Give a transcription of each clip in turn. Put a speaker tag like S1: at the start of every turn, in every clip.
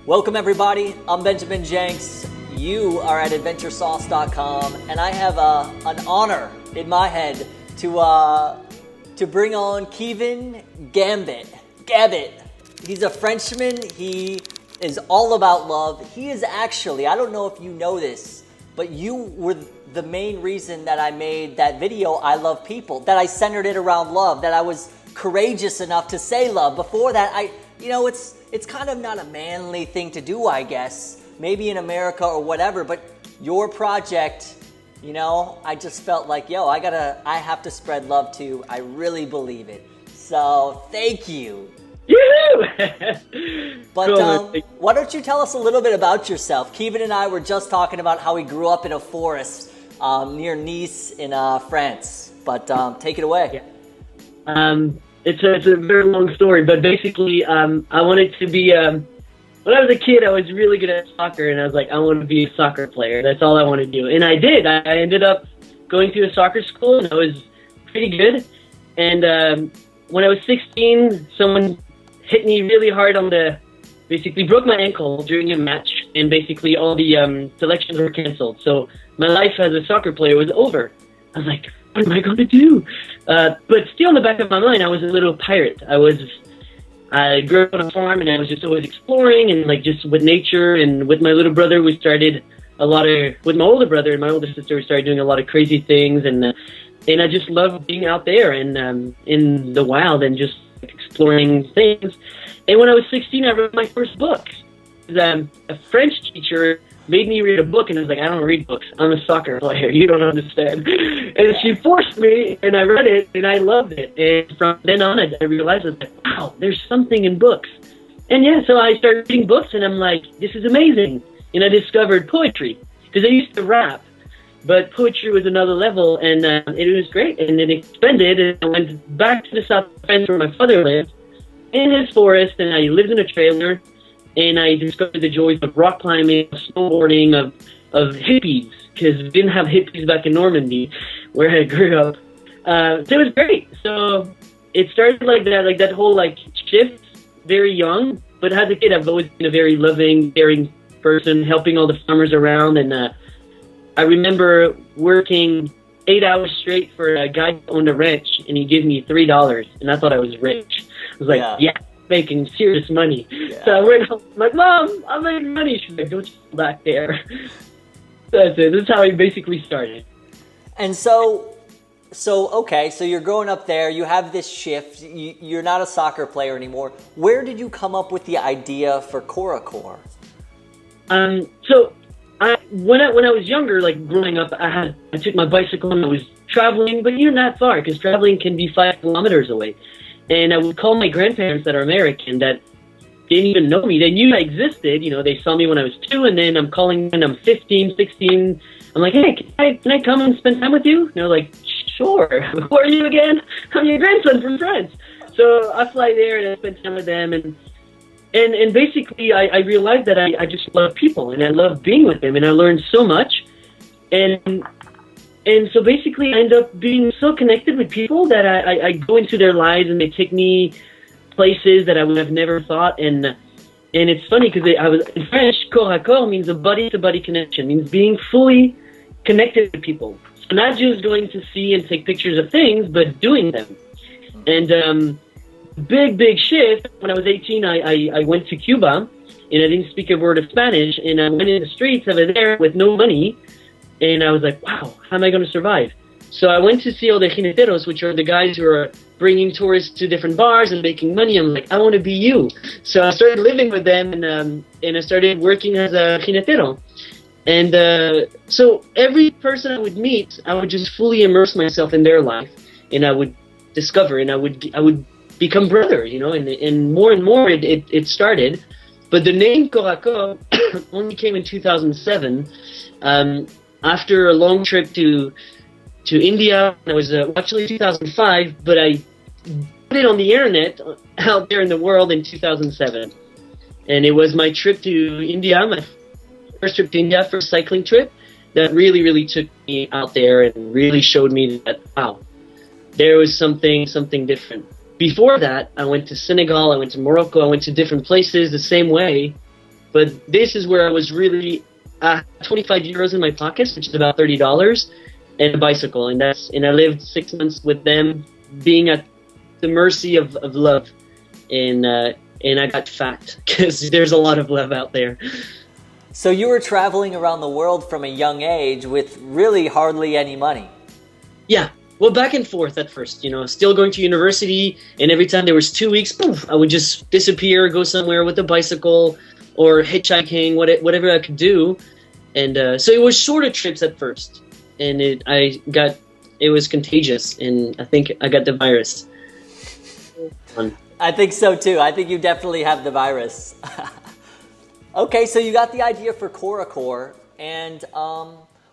S1: Welcome everybody, I'm Benjamin Jenks. You are at adventuresauce.com and I have an honor in my head to bring on Keveen Gabet. He's a Frenchman, he is all about love. He is actually, I don't know if you know this, but you were the main reason that I made that video, I Love People, that I centered it around love, that I was courageous enough to say love. Before that, it's kind of not a manly thing to do, I guess, maybe in America or whatever, but your project, I just felt like, I have to spread love too. I really believe it. So thank you. But
S2: Cool.
S1: why don't you tell us a little bit about yourself? Keveen and I were just talking about how he grew up in a forest near Nice in France. But take it away.
S2: Yeah. It's a very long story, but basically, I wanted to be. When I was a kid, I was really good at soccer, and I was like, I want to be a soccer player. That's all I want to do, and I did. I ended up going to a soccer school, and I was pretty good. And when I was 16, someone hit me really hard basically broke my ankle during a match, and basically all the selections were canceled. So my life as a soccer player was over. I was like, what am I going to do? But still in the back of my mind, I was a little pirate. I grew up on a farm, and I was just always exploring and just with nature. And with my little brother, we started with my older brother and my older sister, we started doing a lot of crazy things. And I just loved being out there and in the wild and just exploring things. And when I was 16, I wrote my first book. A French teacher made me read a book, and I was like, I don't read books. I'm a soccer player. You don't understand. And she forced me, and I read it, and I loved it. And from then on, I realized, wow, there's something in books. And so I started reading books, and I'm like, this is amazing. And I discovered poetry, because I used to rap, but poetry was another level, and it was great. And it expanded, and I went back to the south of France where my father lived, in his forest, and I lived in a trailer. And I discovered the joys of rock climbing, of snowboarding, of hippies, because we didn't have hippies back in Normandy, where I grew up. So it was great. So it started like that whole shift, very young. But as a kid, I've always been a very loving, caring person, helping all the farmers around. And I remember working 8 hours straight for a guy who owned a ranch, and he gave me $3, and I thought I was rich. I was like, yeah. Making serious money.
S1: Yeah.
S2: So I went home, I'm like, Mom, I'm making money. She's like, don't you go back there. That's it. That's how he basically started.
S1: And so you're growing up there, you have this shift, you're not a soccer player anymore. Where did you come up with the idea for Coracore?
S2: So when I was younger, growing up, I took my bicycle and I was traveling, but you're not far, because traveling can be 5 kilometers away. And I would call my grandparents that are American that didn't even know me. They knew I existed. They saw me when I was 2, and then I'm calling when I'm 15, 16. I'm like, hey, can I come and spend time with you? And they're like, sure. Who are you again? I'm your grandson from France. So I fly there and I spend time with them. And basically I realized that I just love people, and I love being with them, and I learned so much. And so basically I end up being so connected with people that I go into their lives, and they take me places that I would have never thought. And it's funny because I was in French, corps à corps means a body-to-body connection, means being fully connected to people. So not just going to see and take pictures of things, but doing them. And big shift. When I was 18, I went to Cuba, and I didn't speak a word of Spanish, and I went in the streets over there with no money. And I was like, wow, how am I going to survive? So I went to see all the jineteros, which are the guys who are bringing tourists to different bars and making money. I'm like, I want to be you. So I started living with them, and I started working as a jinetero. And so every person I would meet, I would just fully immerse myself in their life, and I would discover, and I would become brother, and more it started. But the name Coracore only came in 2007. After a long trip to India. It was actually 2005, but I put it on the internet out there in the world in 2007. And it was my trip to India, my first trip to India, first cycling trip, that really took me out there and really showed me that, wow, there was something different. Before that, I went to Senegal, I went to Morocco, I went to different places the same way, But this is where I was really 25 euros in my pockets, which is about $30, and a bicycle, and I lived 6 months with them, being at the mercy of love, and I got fat because there's a lot of love out there.
S1: So you were traveling around the world from a young age with really hardly any money.
S2: Yeah. Well, back and forth at first, still going to university, and every time there was 2 weeks, poof, I would just disappear, go somewhere with a bicycle or hitchhiking, whatever I could do. And so it was shorter trips at first, and it was contagious, and I think I got the virus.
S1: I think so too. I think you definitely have the virus. Okay, so you got the idea for Coracore, and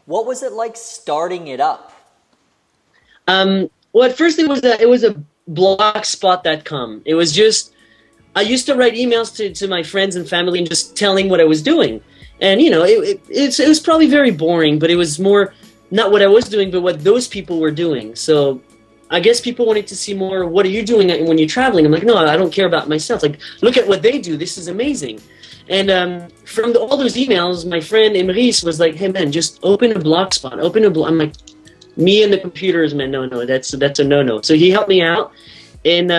S1: what was it like starting it up?
S2: Well, at first it was a blogspot.com. It was just, I used to write emails to my friends and family and just telling what I was doing. And, it was probably very boring, but it was more not what I was doing, but what those people were doing. So I guess people wanted to see more, what are you doing when you're traveling? I'm like, no, I don't care about myself. Like, look at what they do. This is amazing. And from all those emails, my friend Emrys was like, hey, man, just open a blogspot. I'm like, me and the computers, man, no, that's a no-no. So he helped me out, and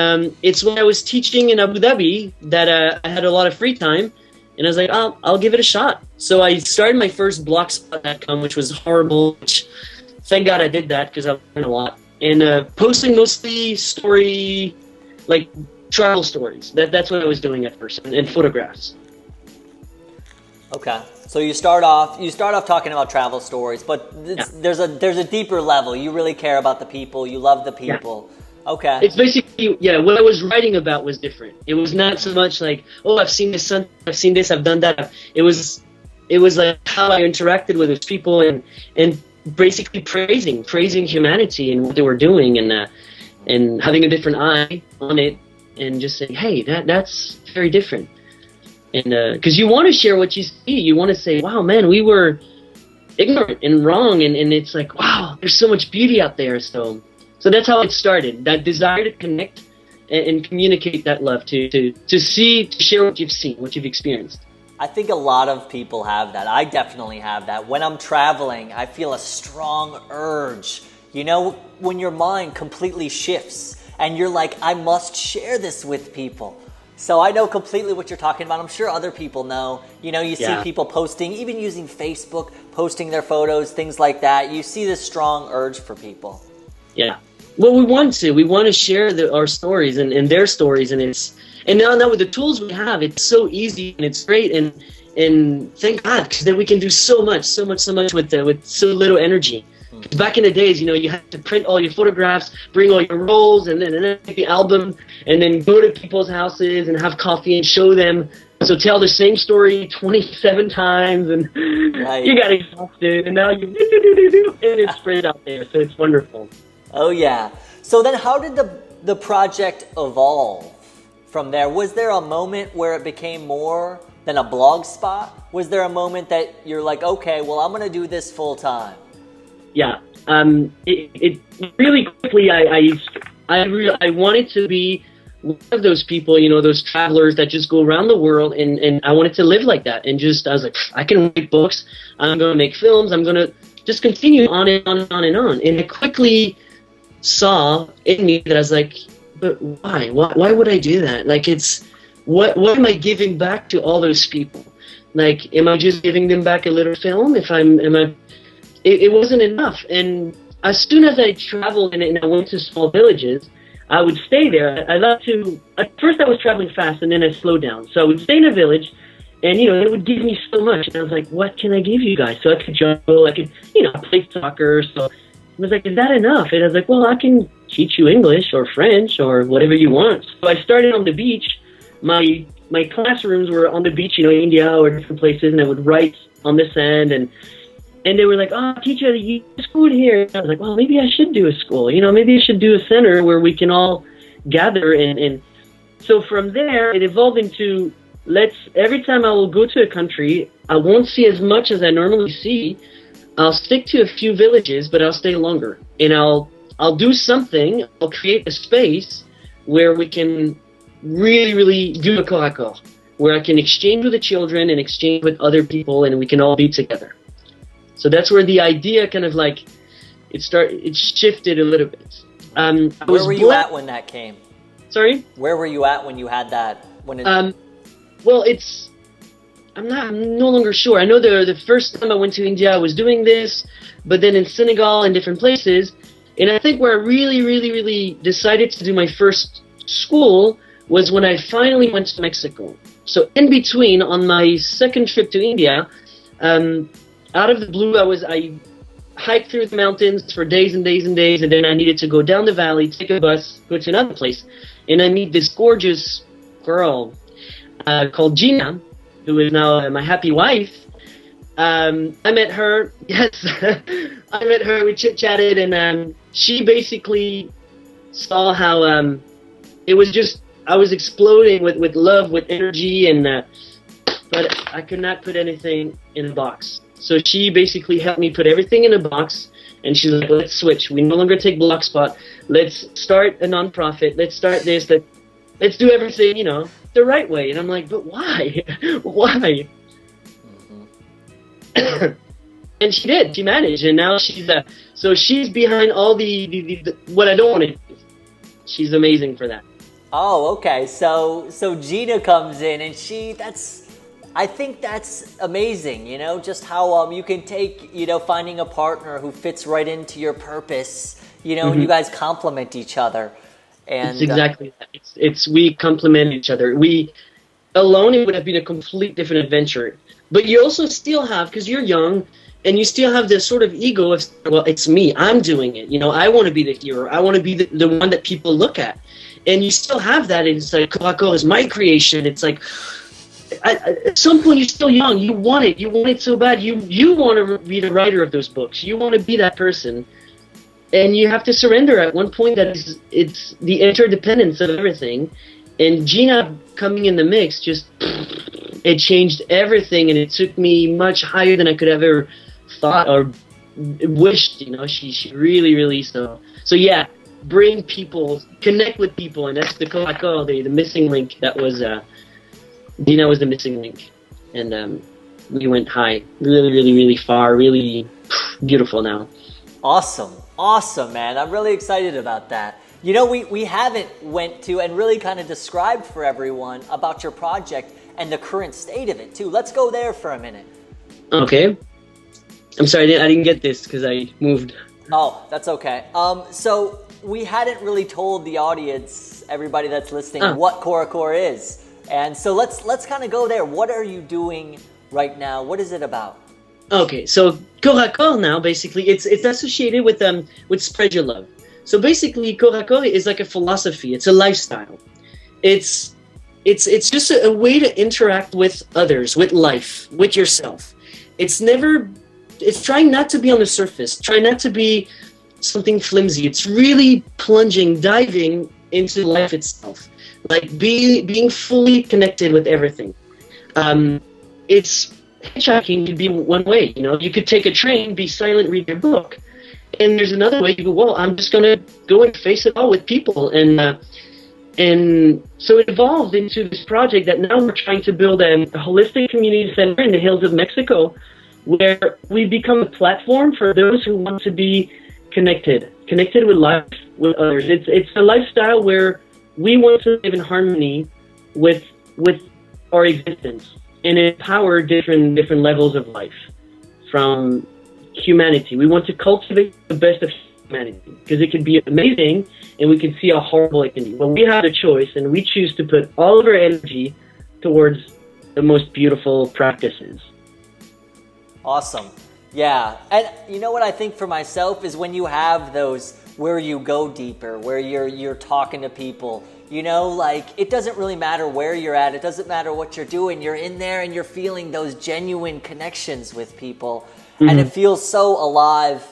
S2: it's when I was teaching in Abu Dhabi that I had a lot of free time, and I was like, I'll give it a shot. So I started my first blogspot.com, which was horrible, which thank God I did that because I learned a lot. And posting mostly travel stories. That's what I was doing at first, and photographs.
S1: Okay, so you start off talking about travel stories, but there's a deeper level. You really care about the people. You love the people. Yeah. Okay.
S2: It's basically, what I was writing about was different. It was not so much like, oh, I've seen this, I've seen this, I've done that. It was like how I interacted with those people and basically praising humanity and what they were doing, and having a different eye on it, and just saying, hey, that's very different. And because you want to share what you see, you want to say, wow, man, we were ignorant and wrong, and it's like, wow, there's so much beauty out there. So that's how it started, that desire to connect and communicate that love, to share what you've seen, what you've experienced.
S1: I think a lot of people have that. I definitely have that. When I'm traveling, I feel a strong urge, when your mind completely shifts and you're like, I must share this with people. So I know completely what you're talking about. I'm sure other people know. You see people posting, even using Facebook, posting their photos, things like that. You see this strong urge for people. Yeah.
S2: Well, we want to share our stories and their stories, and now with the tools we have, it's so easy and it's great, and thank God, because then we can do so much with so little energy. Back in the days, you had to print all your photographs, bring all your rolls, and then make the album, and then go to people's houses and have coffee and show them. So tell the same story 27 times, and you got exhausted, and now and it's spread out there. So it's wonderful.
S1: Oh yeah. So then, how did the project evolve from there? Was there a moment where it became more than a blog spot? Was there a moment that you're like, okay, well, I'm going to do this full time?
S2: Yeah, it really quickly, I wanted to be one of those people, those travelers that just go around the world, and I wanted to live like that, and I was like, I can write books, I'm going to make films, I'm going to just continue on and on and on and on, and I quickly saw in me that I was like, but why would I do that? Like, what am I giving back to all those people? Like, am I just giving them back a little film? It wasn't enough. And as soon as I traveled and I went to small villages, I would stay there. At first I was traveling fast, and then I slowed down. So I would stay in a village, and, it would give me so much. And I was like, what can I give you guys? So I could juggle, I could, play soccer. So I was like, is that enough? And I was like, well, I can teach you English or French or whatever you want. So I started on the beach. My classrooms were on the beach, India or different places, and I would write on the sand, and they were like, oh, teacher, you do school here. And I was like, well, maybe I should do a school. Maybe I should do a center where we can all gather. And so from there, it evolved into, every time I will go to a country, I won't see as much as I normally see. I'll stick to a few villages, but I'll stay longer. And I'll do something. I'll create a space where we can really, really do a Coracore. where I can exchange with the children and exchange with other people, and we can all be together. So that's where the idea kind of like it shifted a little bit.
S1: Where were you at when that came?
S2: Sorry?
S1: Where were you at when you had that?
S2: Well, I'm no longer sure. I know the first time I went to India, I was doing this, but then in Senegal and different places. And I think where I really, really, really decided to do my first school was when I finally went to Mexico. So in between, on my second trip to India, out of the blue, I hiked through the mountains for days and days and days, and then I needed to go down the valley, take a bus, go to another place. And I meet this gorgeous girl called Gina, who is now my happy wife. I met her, yes, I met her, we chit-chatted, and she basically saw how it was just, I was exploding with love, with energy, and but I could not put anything in a box. So she basically helped me put everything in a box, and she's like, let's switch. We no longer take Blogspot. Let's start a nonprofit. Let's start this. Let's do everything, the right way. And I'm like, but why? Why? And she did. She managed, and now she's behind all the what I don't want to do. She's amazing for that.
S1: Oh, okay. So Gina comes in, and I think that's amazing. Just how you can take finding a partner who fits right into your purpose. And you guys complement each other. And
S2: it's exactly that. We complement each other. We alone, it would have been a complete different adventure. But you also still have, because you're young, and you still have this sort of ego of, well, it's me, I'm doing it. I want to be the hero. I want to be the one that people look at. And you still have that. It's like, Corps is my creation. It's like, at some point, you're still young. You want it. You want it so bad. You want to be the writer of those books. You want to be that person. And you have to surrender at one point that it's the interdependence of everything. And Gina coming in the mix it changed everything, and it took me much higher than I could have ever thought or wished. She really, really so yeah. Bring people, connect with people, and that's the the missing link. That was Gina was the missing link, and we went high, really, really, really far, really beautiful now.
S1: Awesome, man! I'm really excited about that. We haven't went to and really kind of described for everyone about your project and the current state of it too. Let's go there for a minute.
S2: Okay. I'm sorry, I didn't get this because I moved.
S1: Oh, that's okay. So we hadn't really told the audience, everybody that's listening, what Corps is, and so let's kind of go there. What are you doing right now? What is it about? Okay, so Corps now basically it's associated with spread your love. So basically, Corps is like a philosophy. It's a lifestyle. It's just a way to interact with others, with life, with yourself. It's trying not to be on the surface. Try not to be something flimsy. It's really diving into life itself. Like being fully connected with everything. It's hitchhiking could be one way. You could take a train, be silent, read your book. And there's another way you go, well, I'm just going to go and face it all with people. And so it evolved into this project that now we're trying to build a holistic community center in the hills of Mexico, where we become a platform for those who want to be connected with life, with others. It's a lifestyle where we want to live in harmony with our existence and empower different levels of life from humanity. We want to cultivate the best of humanity because it can be amazing and we can see how horrible it can be. But we have the choice, and we choose to put all of our energy towards the most beautiful practices. Awesome. Yeah. And you know what I think for myself is when you have those where you go deeper, where you're talking to people, like it doesn't really matter where you're at. It doesn't matter what you're doing. You're in there and you're feeling those genuine connections with people. Mm-hmm. And it feels so alive.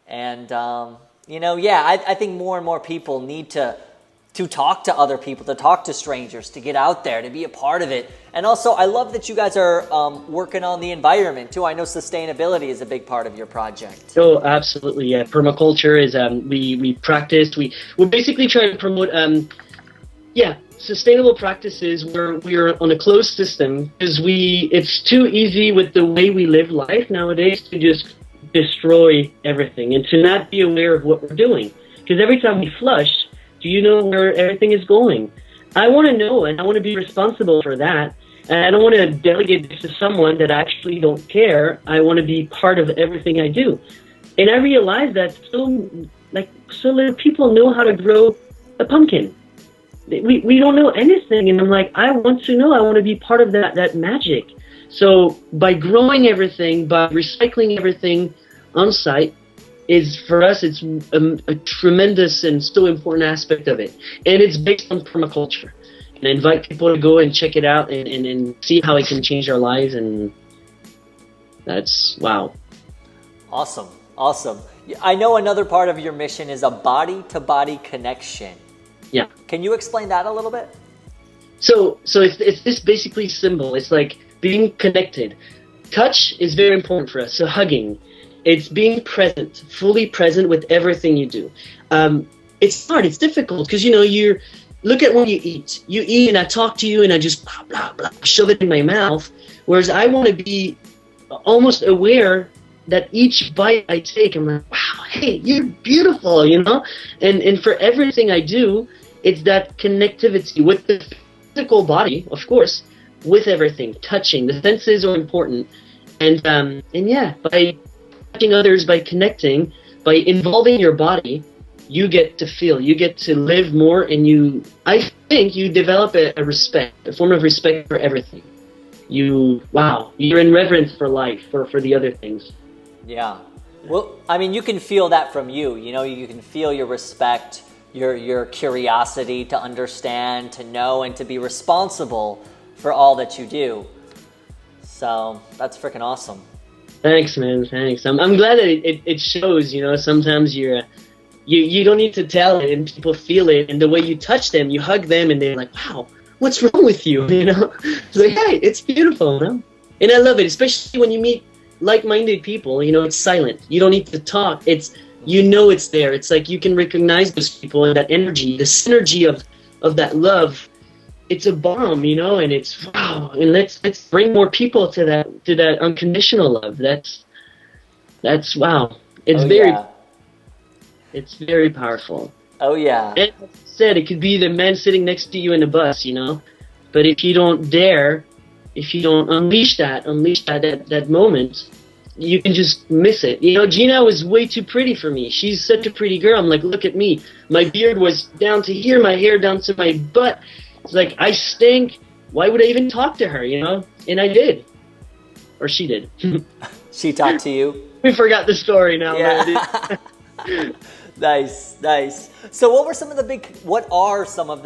S1: And, I think more and more people need to talk to other people, to talk to strangers, to get out there, to be a part of it. And also, I love that you guys are working on the environment, too. I know sustainability is a big part of your project.
S2: Oh, absolutely, yeah. Permaculture is, we practiced, we basically try to promote, Yeah, sustainable practices where we're on a closed system because it's too easy with the way we live life nowadays to just destroy everything and to not be aware of what we're doing. Because every time we flush, do you know where everything is going? I want to know, and I want to be responsible for that. And I don't want to delegate this to someone that I actually don't care. I want to be part of everything I do. And I realize that so little people know how to grow a pumpkin. We don't know anything, and I'm like, I want to know. I want to be part of that magic. So by growing everything, by recycling everything on site, is for us, it's a tremendous and still important aspect of it. And it's based on permaculture. And I invite people to go and check it out and see how it can change our lives. And that's wow.
S1: Awesome. Awesome. I know another part of your mission is a body-to-body connection.
S2: Yeah.
S1: Can you explain that a little bit?
S2: So it's this basically symbol. It's like being connected. Touch is very important for us. So hugging, it's being present, fully present with everything you do. It's hard. It's difficult because you look at when you eat. You eat, and I talk to you, and I just blah blah blah shove it in my mouth. Whereas I want to be almost aware that each bite I take, I'm like, wow, hey, you're beautiful, And for everything I do, it's that connectivity with the physical body, of course, with everything, touching. The senses are important. And yeah, by touching others, by connecting, by involving your body, you get to feel, you get to live more, and I think you develop a form of respect for everything. You're in reverence for life, for the other things.
S1: Yeah. Well, I mean, you can feel that from you. You can feel your respect, your curiosity to understand, to know, and to be responsible for all that you do. So that's freaking awesome.
S2: Thanks, man. Thanks. I'm glad that it shows. Sometimes you don't need to tell it, and people feel it. And the way you touch them, you hug them, and they're like, "Wow, what's wrong with you?" It's like, "Hey, it's beautiful." And I love it, especially when you meet like-minded people. It's silent. You don't need to talk. It's there. It's like you can recognize those people and that energy, the synergy of that love. It's a bomb, and it's wow. And let's bring more people to that unconditional love. That's wow. It's very powerful.
S1: Oh yeah.
S2: And like I said, it could be the man sitting next to you in the bus, But if you don't dare, if you don't unleash that moment, you can just miss it. Gina was way too pretty for me. She's such a pretty girl. I'm like, look at me. My beard was down to here, my hair down to my butt. It's like, I stink. Why would I even talk to her, And I did. Or she did.
S1: She talked to you?
S2: We forgot the story now.
S1: Yeah. Nice. So what are some of the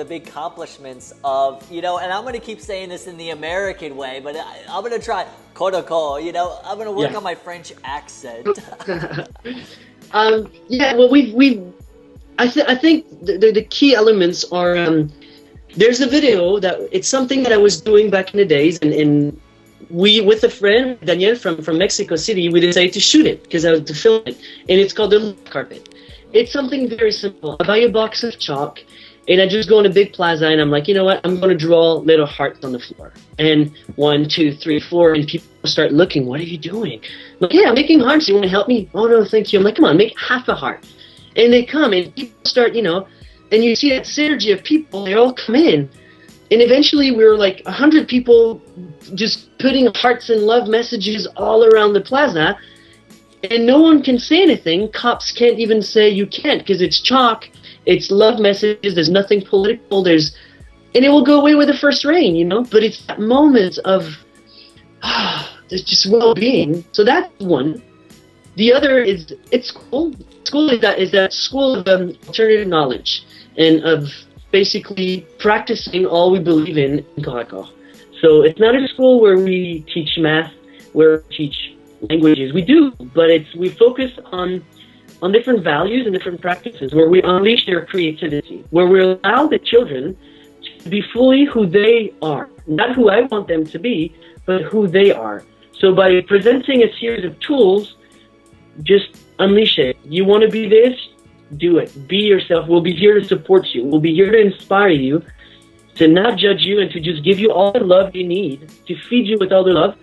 S1: big accomplishments of, and I'm going to keep saying this in the American way, but I'm going to try, Kodako, I'm going to work on my French accent.
S2: Yeah, well, I think the key elements are, there's a video it's something that I was doing back in the days, and we, with a friend, Daniel from Mexico City, we decided to shoot it because I was to film it, and it's called the Love Carpet. It's something very simple. I buy a box of chalk, and I just go in a big plaza, and I'm like, you know what? I'm going to draw little hearts on the floor. And 1, 2, 3, 4, and people start looking. What are you doing? I'm like, yeah, I'm making hearts. You want to help me? Oh, no, thank you. I'm like, come on, make half a heart. And they come, and people start, and you see that synergy of people. They all come in. And eventually we were like 100 people just putting hearts and love messages all around the plaza. And no one can say anything. Cops can't even say you can't because it's chalk. It's love messages. There's nothing political. And it will go away with the first rain, But it's that moment of there's just well-being. So that's one. The other is it's school. School is that school of alternative knowledge and of basically practicing all we believe in Korako. So it's not a school where we teach math, where we teach languages. We do, but we focus on different values and different practices where we unleash their creativity, where we allow the children to be fully who they are, not who I want them to be, but who they are. So by presenting a series of tools, just unleash it. You want to be this? Do it. Be yourself. We'll be here to support you. We'll be here to inspire you. to not judge you and to just give you all the love you need, to feed you with all the love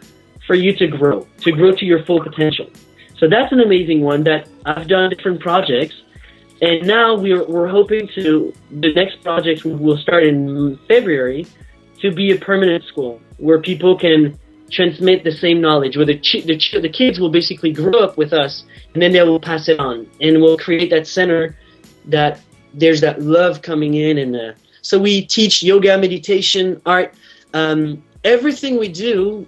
S2: for you to grow to your full potential. So that's an amazing one that I've done different projects. And now we're hoping to, the next project will start in February, to be a permanent school where people can transmit the same knowledge, where the kids will basically grow up with us, and then they will pass it on, and we'll create that center that there's that love coming in. And so we teach yoga, meditation, art, everything we do.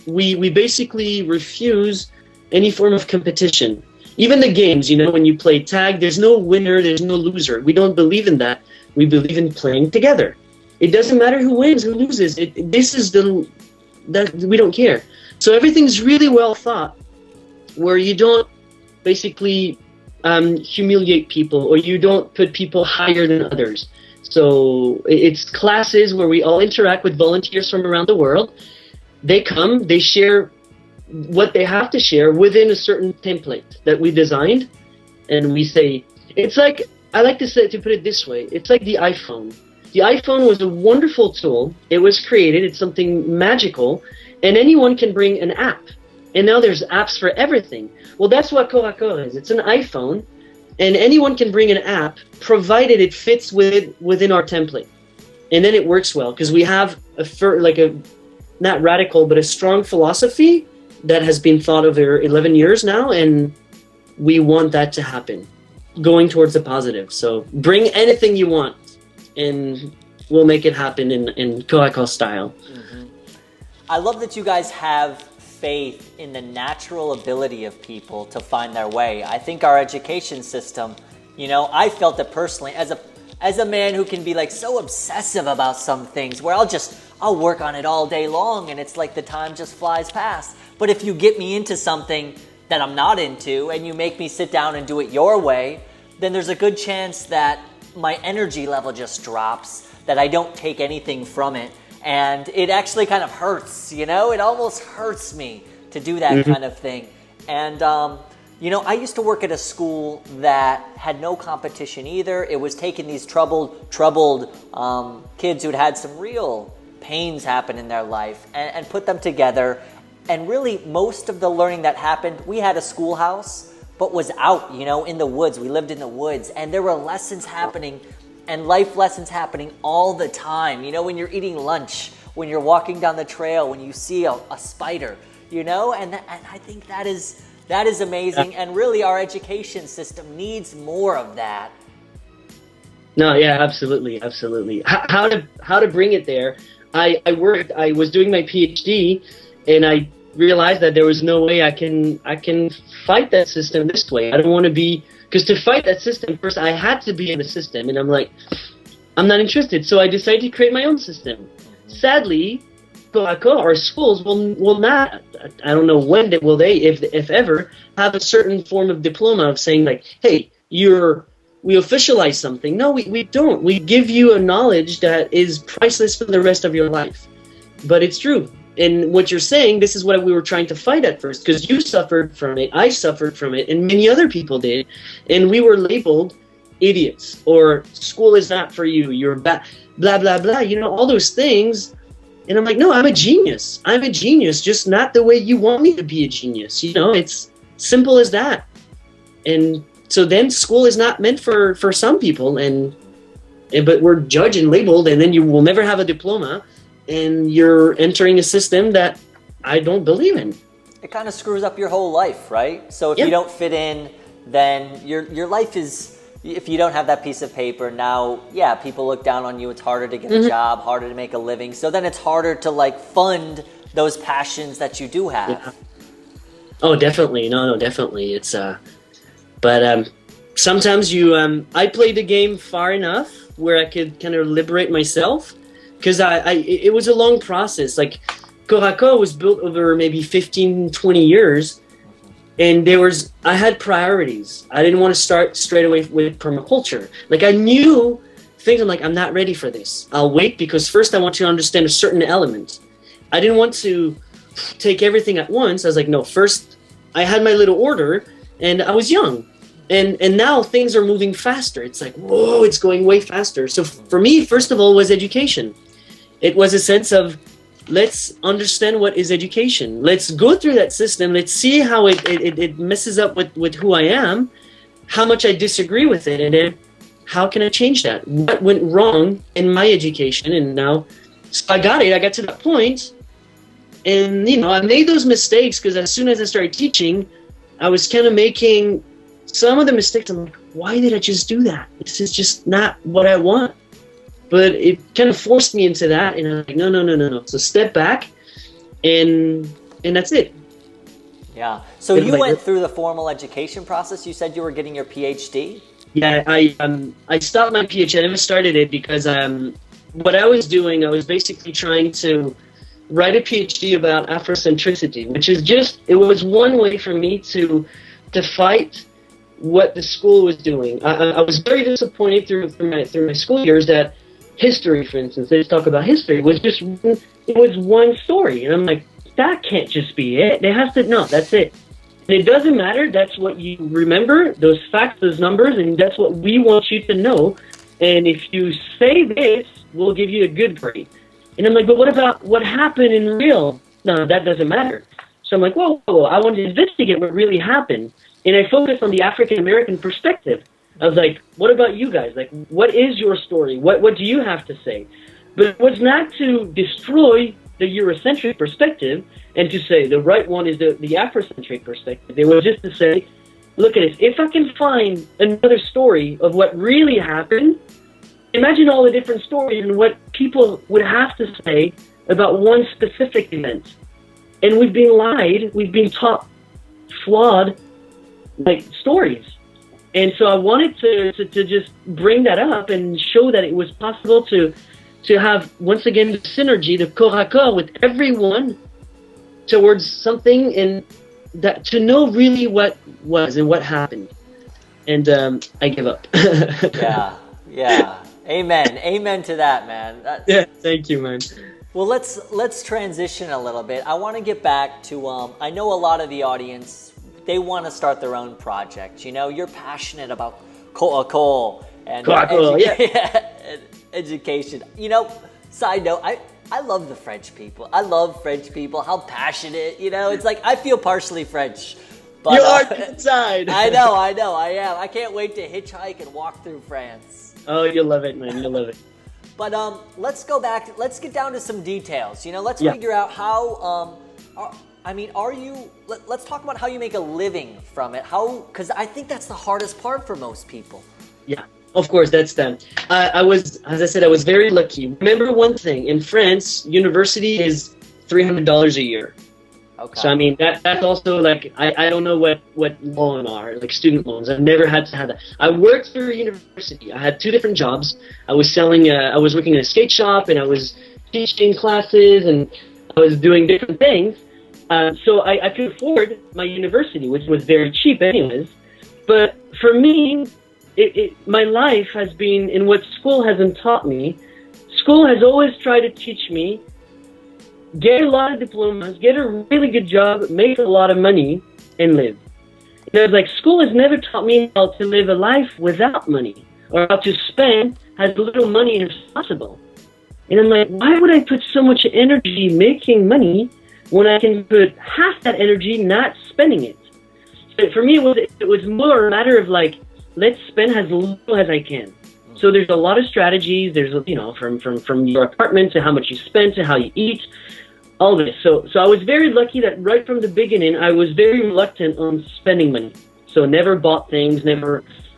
S2: We basically refuse any form of competition. Even the games, when you play tag, there's no winner, there's no loser. We don't believe in that. We believe in playing together. It doesn't matter who wins, who loses. We don't care. So everything's really well thought, where you don't basically humiliate people, or you don't put people higher than others. So it's classes where we all interact with volunteers from around the world. They come, they share what they have to share within a certain template that we designed, and we say, it's like, I like to put it this way, it's like the iPhone. The iPhone was a wonderful tool. It was created, it's something magical, and anyone can bring an app. And now there's apps for everything. Well, that's what Coraco is. It's an iPhone, and anyone can bring an app, provided it fits within our template. And then it works well, because we have not radical, but a strong philosophy that has been thought over 11 years now, and we want that to happen, going towards the positive. So bring anything you want, and we'll make it happen in Coraco style.
S1: Mm-hmm. I love that you guys have faith in the natural ability of people to find their way. I think our education system, I felt it personally as a man who can be so obsessive about some things, where I'll work on it all day long, and it's like the time just flies past. But if you get me into something that I'm not into, and you make me sit down and do it your way, then there's a good chance that my energy level just drops, that I don't take anything from it. And it actually kind of hurts, it almost hurts me to do that kind of thing. And, I used to work at a school that had no competition either. It was taking these troubled kids who'd had some real pains happen in their life and put them together. And really, most of the learning that happened, we had a schoolhouse, but was out, in the woods. We lived in the woods, and there were lessons happening and life lessons happening all the time. When you're eating lunch, when you're walking down the trail, when you see a spider, and I think that is amazing. And really, our education system needs more of that.
S2: No, yeah, absolutely. How to bring it there? I was doing my PhD, and I realized that there was no way I can fight that system this way. I don't want to be, because to fight that system, first I had to be in the system, and I'm like, I'm not interested. So I decided to create my own system. Sadly, our schools will not, I don't know when will they, if ever, have a certain form of diploma of saying hey, we officialize something. No, we don't. We give you a knowledge that is priceless for the rest of your life. But it's true. And what you're saying, this is what we were trying to fight at first, because you suffered from it, I suffered from it, and many other people did. And we were labeled idiots, or school is not for you, you're bad, blah, blah, blah, all those things. And I'm like, no, I'm a genius. I'm a genius, just not the way you want me to be a genius. It's simple as that. And so then school is not meant for some people, but we're judged and labeled, and then you will never have a diploma, and you're entering a system that I don't believe in.
S1: It kind of screws up your whole life, right? So if you don't fit in, then your life is, if you don't have that piece of paper, now, people look down on you. It's harder to get a job, harder to make a living. So then it's harder to fund those passions that you do have.
S2: Yeah. Oh, definitely. No, definitely. It's, but sometimes I played the game far enough where I could kind of liberate myself, because it was a long process. Coraco was built over maybe 15, 20 years, and I had priorities. I didn't want to start straight away with permaculture. I knew things, I'm not ready for this. I'll wait, because first I want to understand a certain element. I didn't want to take everything at once. I was like, no, first I had my little order, and I was young. And now things are moving faster. It's whoa, it's going way faster. So for me, first of all, was education. It was a sense of, let's understand what is education. Let's go through that system. Let's see how it messes up with who I am, how much I disagree with it, and then how can I change that? What went wrong in my education? And now, so I got it. I got to that point, and I made those mistakes because as soon as I started teaching, I was kind of making some of the mistakes. I'm like, why did I just do that? This is just not what I want. But it kind of forced me into that, and I'm like, no. So step back, and that's it.
S1: Yeah. So you went through the formal education process. You said you were getting your PhD.
S2: Yeah, I stopped my PhD. I never started it because what I was doing, I was basically trying to write a PhD about Afrocentricity, which is it was one way for me to fight what the school was doing. I was very disappointed through my school years that history, for instance, they just talk about history, it was one story. And I'm like, that can't just be it. That's it. And it doesn't matter. That's what you remember, those facts, those numbers, and that's what we want you to know. And if you say this, we'll give you a good grade. And I'm like, but what about what happened in real? No, that doesn't matter. So I'm like, whoa, I want to investigate what really happened. And I focused on the African-American perspective. I was like, what about you guys? Like, what is your story? What do you have to say? But it was not to destroy the Eurocentric perspective and to say the right one is the Afrocentric perspective. It was just to say, look at this. If I can find another story of what really happened, imagine all the different stories and what people would have to say about one specific event. And we've been lied, we've been taught flawed stories. And so I wanted to just bring that up and show that it was possible to have, once again, the synergy, the corps à corps with everyone towards something, and that to know really what was and what happened. And I give up.
S1: Yeah. Amen to that, man.
S2: Yeah, thank you, man.
S1: Well, let's transition a little bit. I want to get back to, I know a lot of the audience, they want to start their own project. You're passionate about coal and education. Side note, I love the French people. I love French people. How passionate, it's like I feel partially French. But,
S2: you are inside.
S1: I know, I am. I can't wait to hitchhike and walk through France.
S2: Oh, you'll love it, man. You'll love it.
S1: But let's go back. Let's get down to some details. Let's figure out how. Let's talk about how you make a living from it. Because I think that's the hardest part for most people.
S2: Yeah, of course, that's them. As I said, I was very lucky. Remember one thing: in France, university is $300 a year.
S1: Okay.
S2: So that's also I don't know what loan are, like student loans. I've never had to have that. I worked for a university. I had two different jobs. I was working in a skate shop, and I was teaching classes, and I was doing different things. So I could afford my university, which was very cheap anyways. But for me, my life has been in what school hasn't taught me. School has always tried to teach me, get a lot of diplomas, get a really good job, make a lot of money, and live. School has never taught me how to live a life without money, or how to spend as little money as possible. And I'm like, why would I put so much energy making money when I can put half that energy not spending it? So for me, it was more a matter of let's spend as little as I can. So there's a lot of strategies. There's from your apartment to how much you spend to how you eat, all this. So I was very lucky that right from the beginning I was very reluctant on spending money. So never bought things.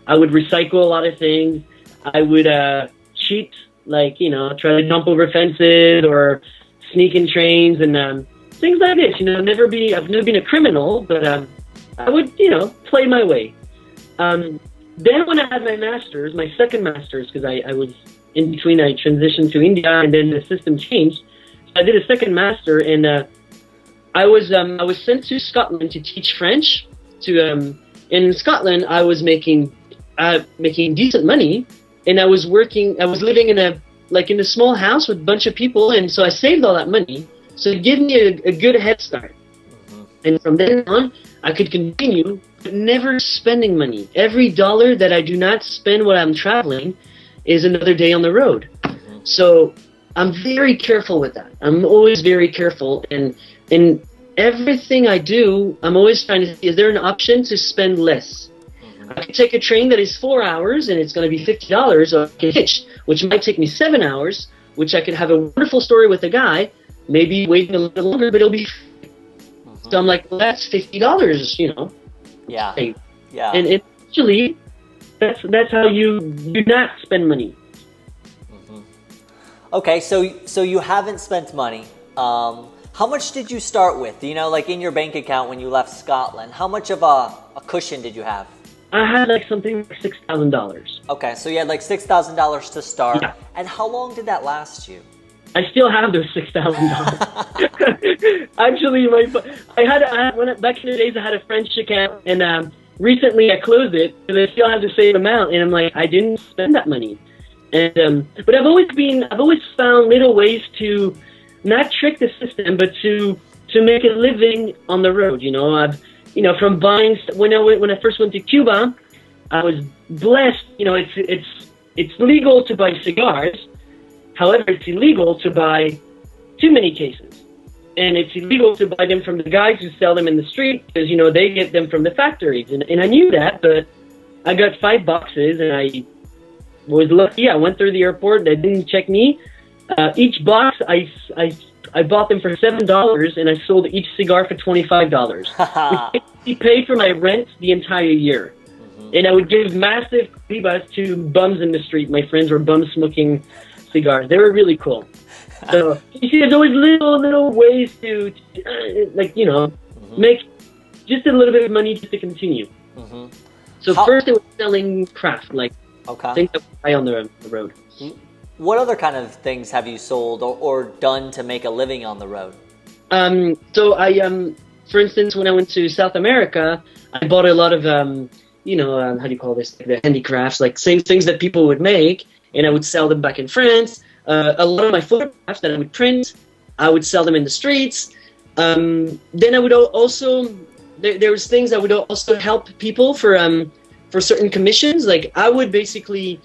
S2: I would recycle a lot of things. I would cheat, try to jump over fences or sneak in trains and things like this. I've never been a criminal, but I would play my way. Then when I had my second master's, because I was in between, I transitioned to India, and then the system changed. So I did a second master, and I was sent to Scotland to teach French. In Scotland, I was making decent money, and I was living in a small house with a bunch of people, and so I saved all that money. So it gave me a good head start. Mm-hmm. And from then on, I could continue, but never spending money. Every dollar that I do not spend while I'm traveling is another day on the road. Mm-hmm. So I'm very careful with that. I'm always very careful, and in everything I do, I'm always trying to see, is there an option to spend less? I can take a train that is 4 hours and it's going to be $50, or I can hitch, which might take me 7 hours, which I could have a wonderful story with a guy, maybe waiting a little longer, but it'll be free. So I'm like, well, that's $50, you know.
S1: Yeah.
S2: Right.
S1: Yeah.
S2: And actually, that's how you do not spend money.
S1: Okay, so you haven't spent money. How much did you start with? You know, like in your bank account when you left Scotland, how much of a cushion did you have?
S2: I had like something like $6,000.
S1: Okay, so you had like $6,000 to start.
S2: Yeah.
S1: And how long did that last you?
S2: I still have those $6,000. Actually, back in the days I had a French account, and recently I closed it, and I still have the same amount. And I'm like, I didn't spend that money. And but I've always found little ways to not trick the system, but to make a living on the road. You know, from buying when I first went to Cuba, I was blessed. You know, it's legal to buy cigars. However, it's illegal to buy too many cases. And it's illegal to buy them from the guys who sell them in the street because, you know, they get them from the factories. And I knew that, but I got 5 boxes and I was lucky. I went through the airport. They didn't check me. Each box, I bought them for $7 and I sold each cigar for $25. Which paid for my rent the entire year. And I would give massive ribas to bums in the street. My friends were bum smoking cigars. They were really cool. So you see, there's always little ways to like, you know, make just a little bit of money just to continue. So first it was selling craft, like things that we buy on the road.
S1: What other kind of things have you sold or done to make a living on the road?
S2: So I, for instance, when I went to South America, I bought a lot of, you know, how do you call this? The handicrafts, like same things that people would make, and I would sell them back in France. A lot of my photographs that I would print, I would sell them in the streets. Then I would also, there was things I would also help people for certain commissions. Like I would basically,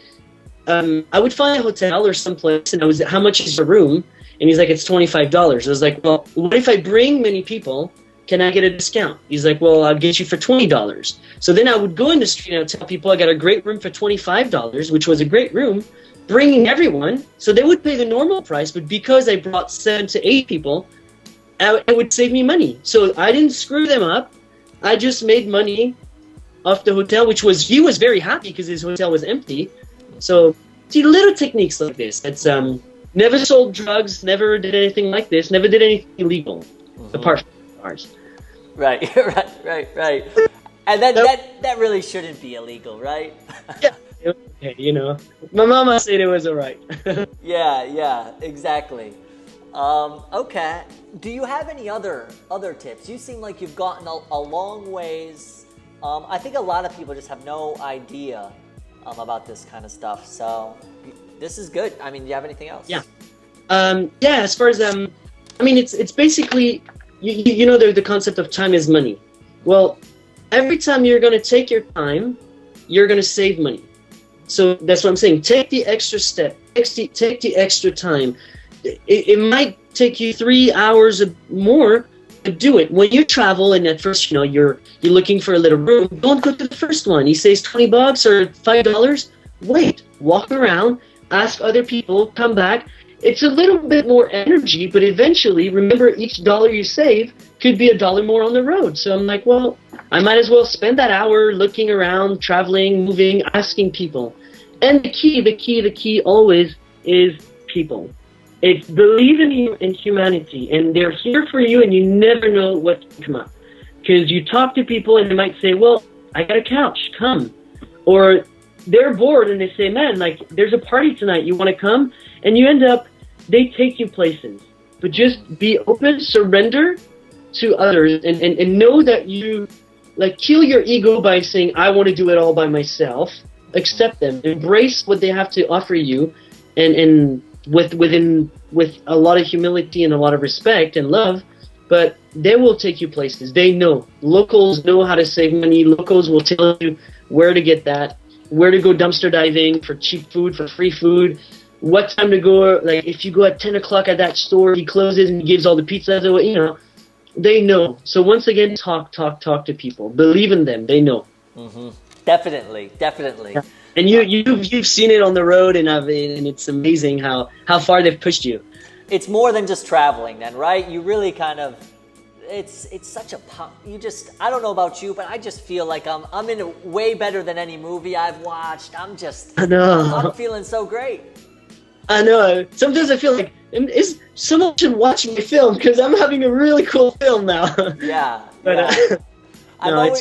S2: I would find a hotel or someplace, and how much is your room? And he's like, it's $25. I was like, well, what if I bring many people? Can I get a discount? He's like, well, I'll get you for $20. So then I would go in the street and I would tell people I got a great room for $25, which was a great room, bringing everyone. So they would pay the normal price, but because I brought 7 to 8 people, it would save me money. So I didn't screw them up. I just made money off the hotel, he was very happy because his hotel was empty. So see, little techniques like this. That's never sold drugs, never did anything like this, never did anything illegal, apart from ours.
S1: Right. And that really shouldn't be illegal, right?
S2: Yeah. Okay, you know, my mama said it was all right.
S1: Yeah, exactly. Okay. Do you have any other tips? You seem like you've gotten a long ways. I think a lot of people just have no idea about this kind of stuff. So this is good. I mean, do you have anything else?
S2: Yeah. As far as I mean, it's basically you know the concept of time is money. Well, every time you're going to take your time, you're going to save money. So that's what I'm saying. Take the extra step. Take the extra time. It might take you 3 hours or more to do it. When you travel and at first, you know, you're looking for a little room, don't go to the first one. He says $20 or $5. Wait, walk around, ask other people, come back. It's a little bit more energy, but eventually, remember, each dollar you save could be $1 more on the road. So I'm like, well, I might as well spend that hour looking around, traveling, moving, asking people. And the key always is people. It's believe in humanity, and they're here for you, and you never know what can come up. Because you talk to people, and they might say, well, I got a couch, come. Or they're bored, and they say, man, like, there's a party tonight, you want to come? And you end up, they take you places. But just be open, surrender to others, and know that you, like, kill your ego by saying, I want to do it all by myself. Accept them. Embrace what they have to offer you, and with a lot of humility and a lot of respect and love, but they will take you places. They know. Locals know how to save money. Locals will tell you where to get that, where to go dumpster diving for cheap food, for free food, what time to go. Like if you go at 10 o'clock at that store, he closes and he gives all the pizzas away. You know, they know. So once again, talk to people. Believe in them. They know.
S1: Mm-hmm. Definitely.
S2: Yeah. And you've seen it on the road, and it's amazing how far they've pushed you.
S1: It's more than just traveling, then, right? You really kind of. It's such a I don't know about you, but I just feel like I'm in it way better than any movie I've watched.
S2: I know.
S1: I'm feeling so great.
S2: I know. Sometimes I feel like someone should watch my film because I'm having a really cool film now.
S1: Yeah.
S2: But
S1: yeah.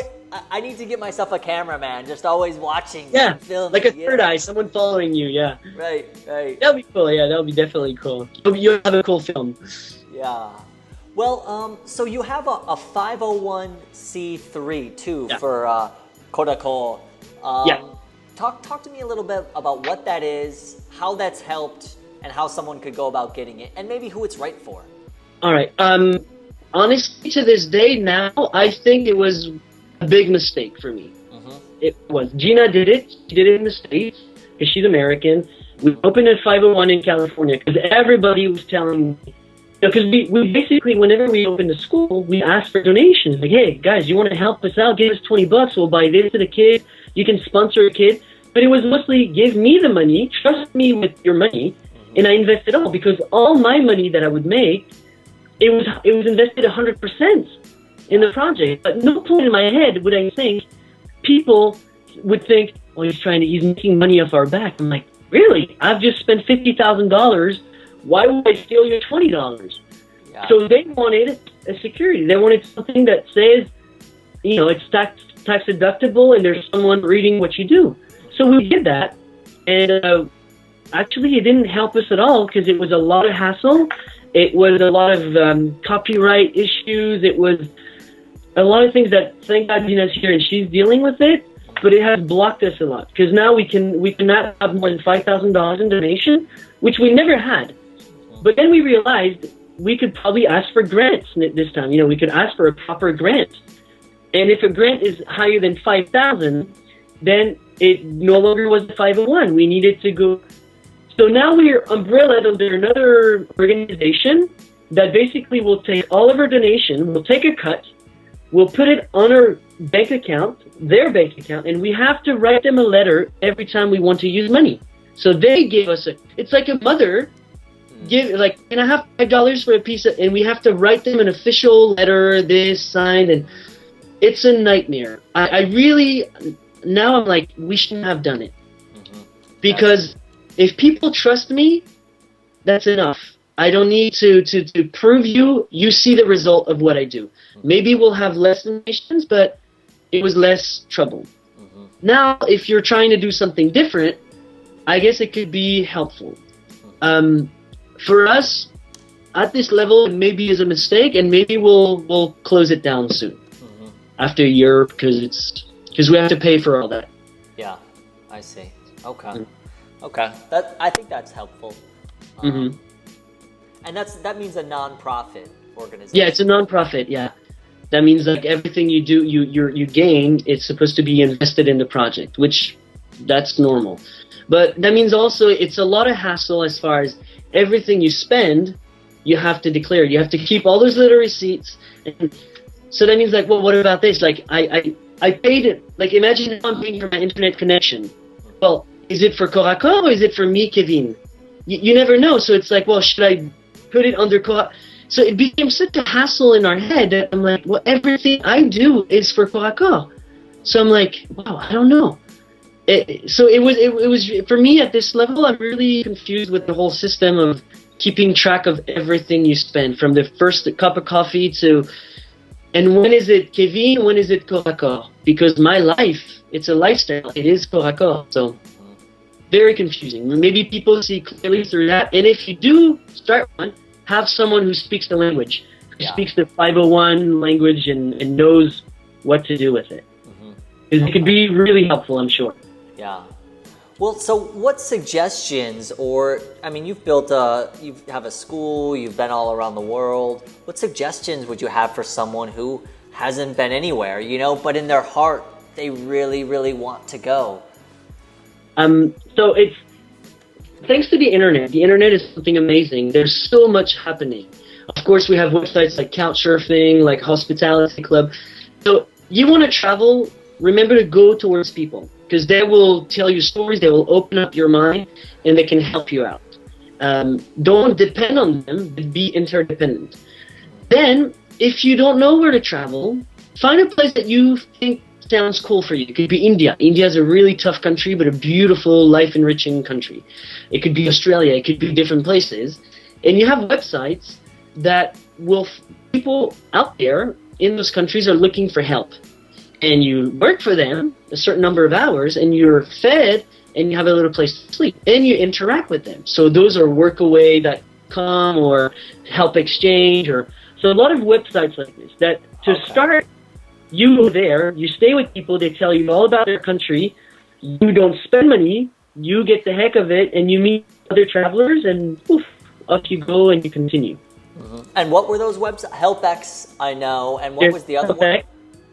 S1: I need to get myself a cameraman, just always watching.
S2: Yeah,
S1: filming.
S2: like a third eye, someone following you. Yeah.
S1: Right.
S2: That'll be cool. Yeah, that'll be definitely cool. You'll have a cool film.
S1: Yeah. Well, so you have a 501c3 too for Kodako.
S2: Yeah.
S1: Talk to me a little bit about what that is, how that's helped, and how someone could go about getting it, and maybe who it's right for.
S2: All right. Honestly, to this day now, I think it was a big mistake for me.
S1: Mm-hmm.
S2: It was. Gina did it. She did it in the States because she's American. We opened a 501 in California because everybody was telling me. Because we basically, whenever we opened a school, we asked for donations. Like, hey, guys, you want to help us out? Give us $20. We'll buy this to the kid. You can sponsor a kid. But it was mostly give me the money, trust me with your money, and I invest it all. Because all my money that I would make, it was invested 100% in the project. But no point in my head would I think people would think, oh, he's making money off our back. I'm like, really? I've just spent $50,000. Why would I steal your $20?
S1: Yeah.
S2: So they wanted a security. They wanted something that says, you know, it's tax deductible and there's someone reading what you do. So we did that. And actually, it didn't help us at all because it was a lot of hassle. It was a lot of copyright issues. It was a lot of things that, thank God, Gina's here and she's dealing with it. But it has blocked us a lot because now we cannot have more than $5,000 in donation, which we never had. But then we realized we could probably ask for grants this time. You know, we could ask for a proper grant. And if a grant is higher than $5,000, then it no longer was a 501. We needed to go. So now we're umbrellaed under another organization that basically will take all of our donation, we'll take a cut, we'll put it on our bank account, their bank account, and we have to write them a letter every time we want to use money. So they gave us it's like a mother can I have $5 for a piece of, and we have to write them an official letter, this signed, and it's a nightmare. I really, now I'm like, we shouldn't have done it. Mm-hmm. Because if people trust me, that's enough. I don't need to prove you see the result of what I do. Mm-hmm. Maybe we'll have less donations, but it was less trouble. Mm-hmm. Now, if you're trying to do something different, I guess it could be helpful. Mm-hmm. For us, at this level, it maybe is a mistake, and maybe we'll close it down soon after a year because we have to pay for all that.
S1: Yeah, I see. Okay. I think that's helpful.
S2: Mm-hmm.
S1: And that means a non-profit organization.
S2: Yeah, it's a non-profit. Yeah, that means like everything you do, you gain, it's supposed to be invested in the project, which that's normal. But that means also it's a lot of hassle as far as everything you spend, you have to declare. You have to keep all those little receipts. And so that means like, well, what about this? Like I paid it. Like imagine I'm paying for my internet connection. Well, is it for Korakor or is it for me, Keveen? You never know. So it's like, well, should I put it under Korakor? So it became such a hassle in our head that I'm like, well, everything I do is for Korakor. So I'm like, wow, I don't know. So it was for me at this level. I'm really confused with the whole system of keeping track of everything you spend, from the first cup of coffee to, and when is it Keveen, when is it Korakor? Because my life, it's a lifestyle. It is Korakor. So very confusing. Maybe people see clearly through that. And if you do start one, have someone who speaks the language, who speaks the 501 language and knows what to do with it. Because it could be really helpful, I'm sure.
S1: Yeah. Well, so what suggestions, or, I mean, you have a school, you've been all around the world. What suggestions would you have for someone who hasn't been anywhere, but in their heart, they really, really want to go?
S2: So thanks to the internet is something amazing. There's so much happening. Of course, we have websites like Couchsurfing, like Hospitality Club. So you want to travel, remember to go towards people, because they will tell you stories, they will open up your mind, and they can help you out. Don't depend on them, but be interdependent. Then, if you don't know where to travel, find a place that you think sounds cool for you. It could be India. India is a really tough country, but a beautiful, life-enriching country. It could be Australia. It could be different places. And you have websites that people out there in those countries are looking for help. And you work for them a certain number of hours, and you're fed, and you have a little place to sleep. And you interact with them. So those are workaway.com or help exchange. So a lot of websites like this that to start, you go there, you stay with people, they tell you all about their country, you don't spend money, you get the heck of it, and you meet other travelers, and poof, off you go and you continue.
S1: Mm-hmm. And what were those websites? HelpX, I know, and what was the other one?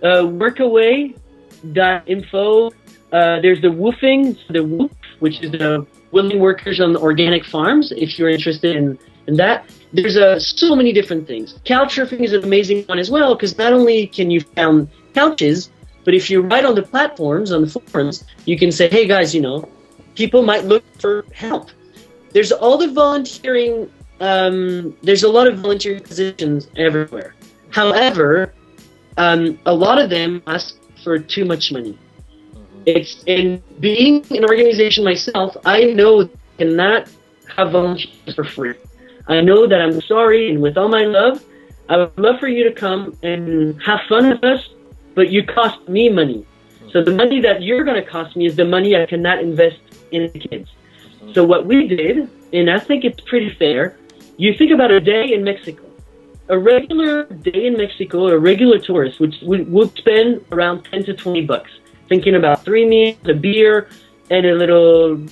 S2: Workaway.info. There's the Woofing, the Woof, which is the willing workers on organic farms, if you're interested in that. There's so many different things. Couchsurfing is an amazing one as well, because not only can you find couches, but if you write on the platforms, on the forums, you can say, hey guys, people might look for help. There's all the volunteering, there's a lot of volunteering positions everywhere. However, a lot of them ask for too much money. It's in being an organization myself, I know I cannot have volunteers for free. I know that I'm sorry, and with all my love, I would love for you to come and have fun with us, but you cost me money. So the money that you're going to cost me is the money I cannot invest in the kids. So what we did, and I think it's pretty fair, you think about a day in Mexico. A regular day in Mexico, a regular tourist, which would spend around 10 to 20 bucks, thinking about 3 meals, a beer, and a little...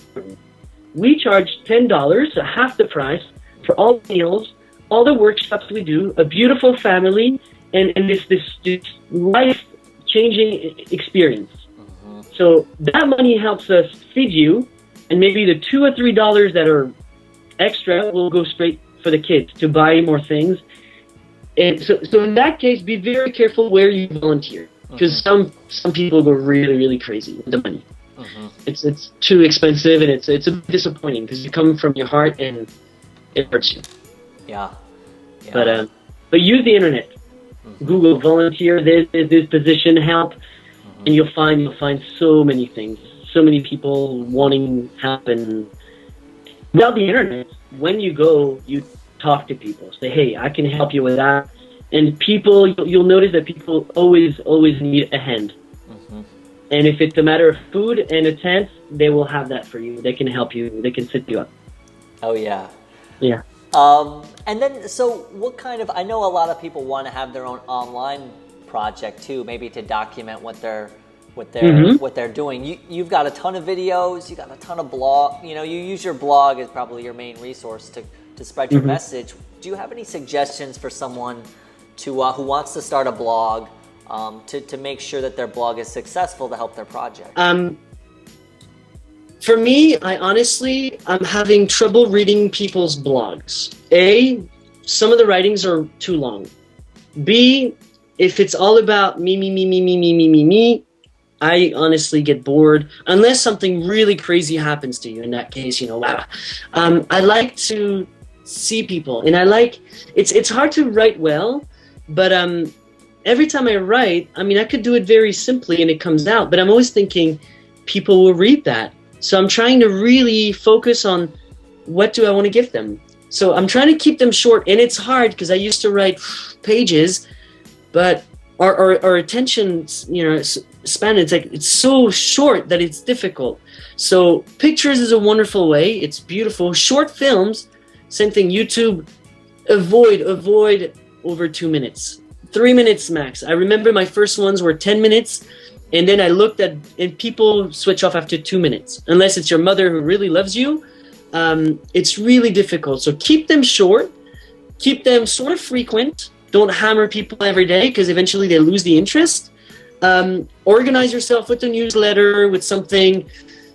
S2: We charge $10, so half the price, for all the meals, all the workshops we do, a beautiful family, and this life-changing experience. So that money helps us feed you, and maybe the $2 or $3 that are extra will go straight for the kids to buy more things. And so in that case, be very careful where you volunteer, because some people go really, really crazy with the money. It's too expensive, and it's a bit disappointing because you come from your heart and it hurts you.
S1: Yeah.
S2: But use the internet. Google volunteer this position help, and you'll find so many things, so many people wanting help. And without the internet, when you go, you talk to people. Say, hey, I can help you with that. And people, you'll notice that people always need a hand. And if it's a matter of food and a tent, they will have that for you. They can help you. They can sit you up.
S1: Oh yeah.
S2: Yeah.
S1: And then, so what kind of? I know a lot of people want to have their own online project too, maybe to document what they're doing. You've got a ton of videos. You got a ton of blog. You use your blog as probably your main resource to spread your message. Do you have any suggestions for someone to who wants to start a blog? To make sure that their blog is successful to help their project?
S2: For me, I'm having trouble reading people's blogs. A, some of the writings are too long. B, if it's all about me, I honestly get bored. Unless something really crazy happens to you. In that case, wow. I like to see people, and it's hard to write well, but every time I write, I could do it very simply and it comes out, but I'm always thinking people will read that. So I'm trying to really focus on what do I want to give them. So I'm trying to keep them short, and it's hard because I used to write pages, but our attention, span, it's so short that it's difficult. So pictures is a wonderful way. It's beautiful. Short films, same thing. YouTube, avoid over 2 minutes. 3 minutes max. I remember my first ones were 10 minutes, and then I looked at, and people switch off after 2 minutes. Unless it's your mother who really loves you, it's really difficult. So keep them short, keep them sort of frequent. Don't hammer people every day because eventually they lose the interest. Organize yourself with a newsletter, with something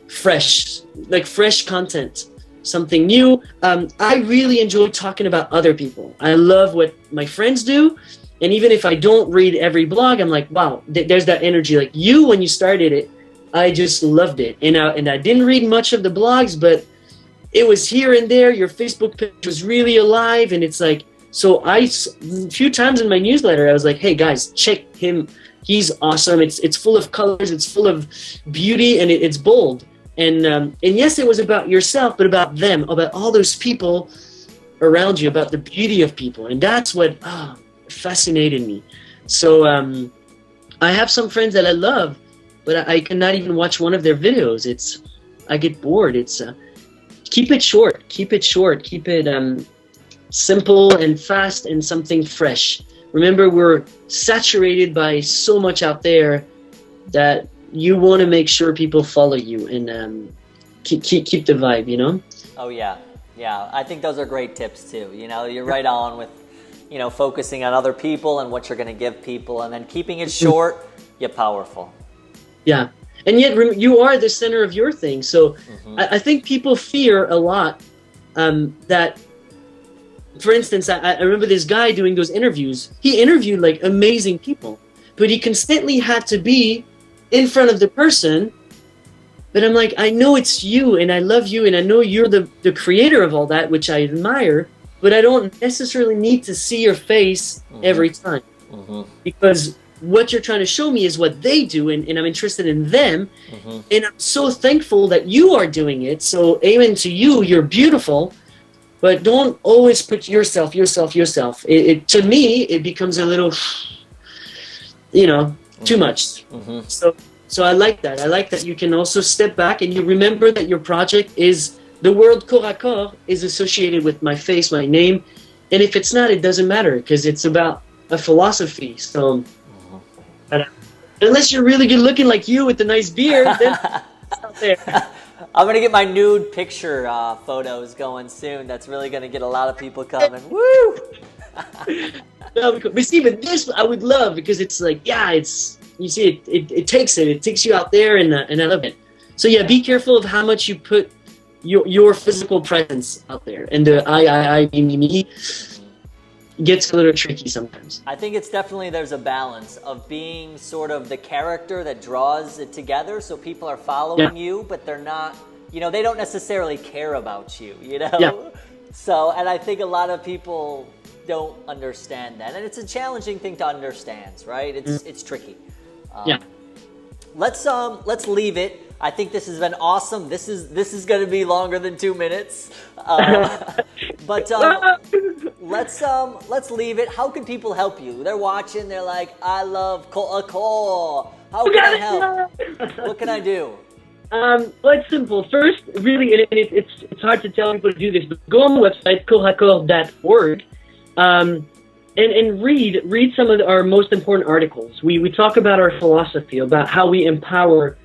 S2: fresh, like fresh content. something new. I really enjoy talking about other people. I love what my friends do. And even if I don't read every blog, I'm like, wow, there's that energy. Like you, when you started it, I just loved it. And I didn't read much of the blogs, but it was here and there. Your Facebook page was really alive. And it's like, so a few times in my newsletter, I was like, hey guys, check him. He's awesome. It's full of colors. It's full of beauty, and it's bold. And yes, it was about yourself, but about them, about all those people around you, about the beauty of people. And that's what fascinated me. So I have some friends that I love, but I cannot even watch one of their videos. I get bored. It's keep it short. Keep it simple and fast and something fresh. Remember, we're saturated by so much out there that you want to make sure people follow you and keep the vibe, you know?
S1: Oh yeah. I think those are great tips too. You know, you're right on with, you know, focusing on other people and what you're going to give people, and then keeping it short yet powerful. Yeah.
S2: And yet you are the center of your thing. So I think people fear a lot that, for instance, I remember this guy doing those interviews. He interviewed like amazing people, but he constantly had to be in front of the person. But I'm like, I know it's you and I love you and I know you're the creator of all that, which I admire, but I don't necessarily need to see your face every time because what you're trying to show me is what they do, and I'm interested in them. And I'm so thankful that you are doing it. So amen to you. You're beautiful, but don't always put yourself. To me, it becomes a little, you know, too much. So I like that. I like that you can also step back and you remember that your project is, the word corps à corps is associated with my face, my name. And if it's not, it doesn't matter because it's about a philosophy. So unless you're really good looking like you with the nice beard, then it's out there.
S1: I'm going to get my nude picture photos going soon. That's really going to get a lot of people coming. Woo!
S2: But see, but this I would love because it's like, yeah, it's, you see, it takes you out there, and I love it. So yeah, be careful of how much you put your physical presence out there, and the I me gets a little tricky sometimes.
S1: I think it's definitely, there's a balance of being sort of the character that draws it together, so people are following you, but they're not, you know, they don't necessarily care about you, you know?
S2: Yeah.
S1: So, and I think a lot of people don't understand that, and it's a challenging thing to understand, right? It's tricky. Let's leave it. I think this has been awesome. This is going to be longer than 2 minutes, but let's leave it. How can people help you? They're watching. They're like, I love core. How can I help? What can I do?
S2: Well, it's simple. First, really, and it's hard to tell people to do this, but go on the website corpsaccorps.org. And read some of our most important articles. We talk about our philosophy, about how we empower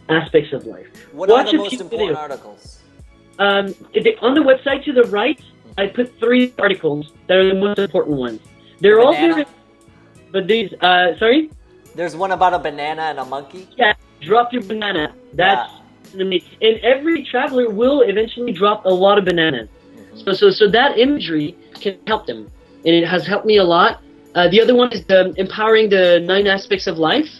S2: aspects of life.
S1: What are the most important articles?
S2: On the website to the right, I put 3 articles that are the most important ones. They're all different, but these, sorry?
S1: There's one about a banana and a monkey?
S2: Yeah, drop your banana. That's amazing. And every traveler will eventually drop a lot of bananas. So that imagery can help them. And it has helped me a lot. The other one is empowering the 9 aspects of life.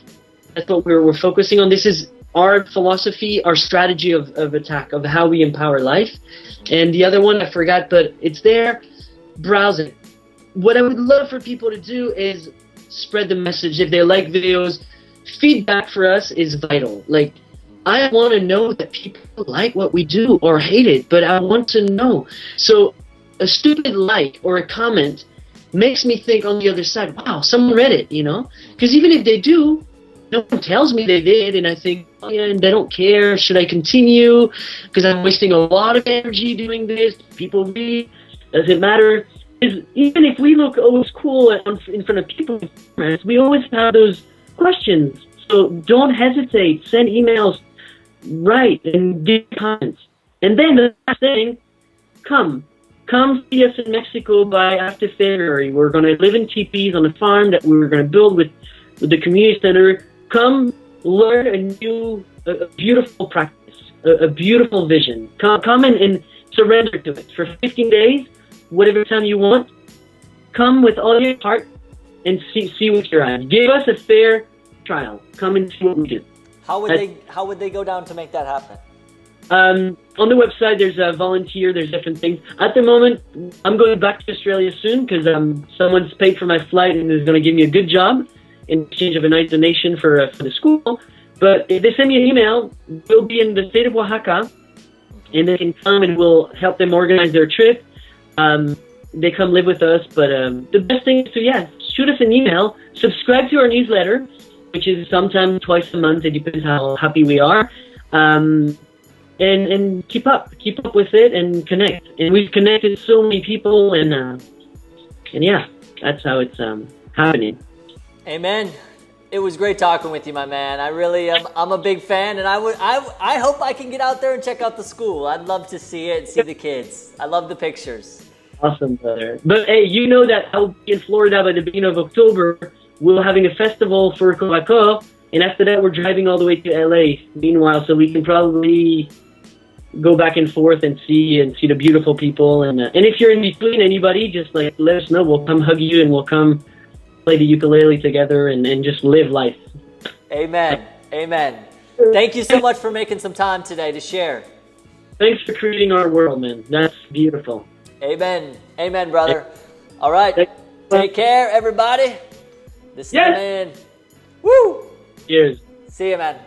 S2: That's what we're focusing on. This is our philosophy, our strategy of attack, of how we empower life. And the other one, I forgot, but it's there. Browse it. What I would love for people to do is spread the message. If they like videos, feedback for us is vital. Like, I want to know that people like what we do or hate it, but I want to know. So a stupid like or a comment makes me think on the other side, wow, someone read it, you know? Because even if they do, no one tells me they did, and I think, oh yeah, and they don't care. Should I continue? Because I'm wasting a lot of energy doing this. People read. Does it matter? Even if we look always cool in front of people, we always have those questions. So don't hesitate. Send emails, write, and give comments. And then the last thing, come see us in Mexico by after February. We're going to live in teepees on a farm that we're going to build with the community center. Come learn a beautiful practice, a beautiful vision. Come and surrender to it for 15 days, whatever time you want. Come with all your heart and see with your eyes. Give us a fair trial. Come and see what we do.
S1: How would they go down to make that happen?
S2: On the website, there's a volunteer. There's different things. At the moment, I'm going back to Australia soon because someone's paid for my flight and is going to give me a good job in exchange of a nice donation for the school. But if they send me an email, we'll be in the state of Oaxaca, and they can come and we'll help them organize their trip. They come live with us. But the best thing is to, shoot us an email, subscribe to our newsletter, which is sometimes twice a month. It depends how happy we are. And keep up with it and connect. And we've connected so many people, and yeah, that's how it's happening.
S1: Amen. It was great talking with you, my man. I really am. I'm a big fan, and I hope I can get out there and check out the school. I'd love to see it and see the kids. I love the pictures.
S2: Awesome, brother. But hey, you know that I'll be in Florida by the beginning of October. We're having a festival for Coca-Cola, and after that, we're driving all the way to LA. Meanwhile, so we can probably go back and forth and see the beautiful people. And if you're in between, anybody, just like let us know. We'll come hug you and we'll come play the ukulele together and just live life.
S1: Amen. Amen. Thank you so much for making some time today to share.
S2: Thanks for creating our world, man. That's beautiful.
S1: Amen. Amen, brother. All right. Take care, everybody. This is the man. Woo!
S2: Cheers.
S1: See you, man.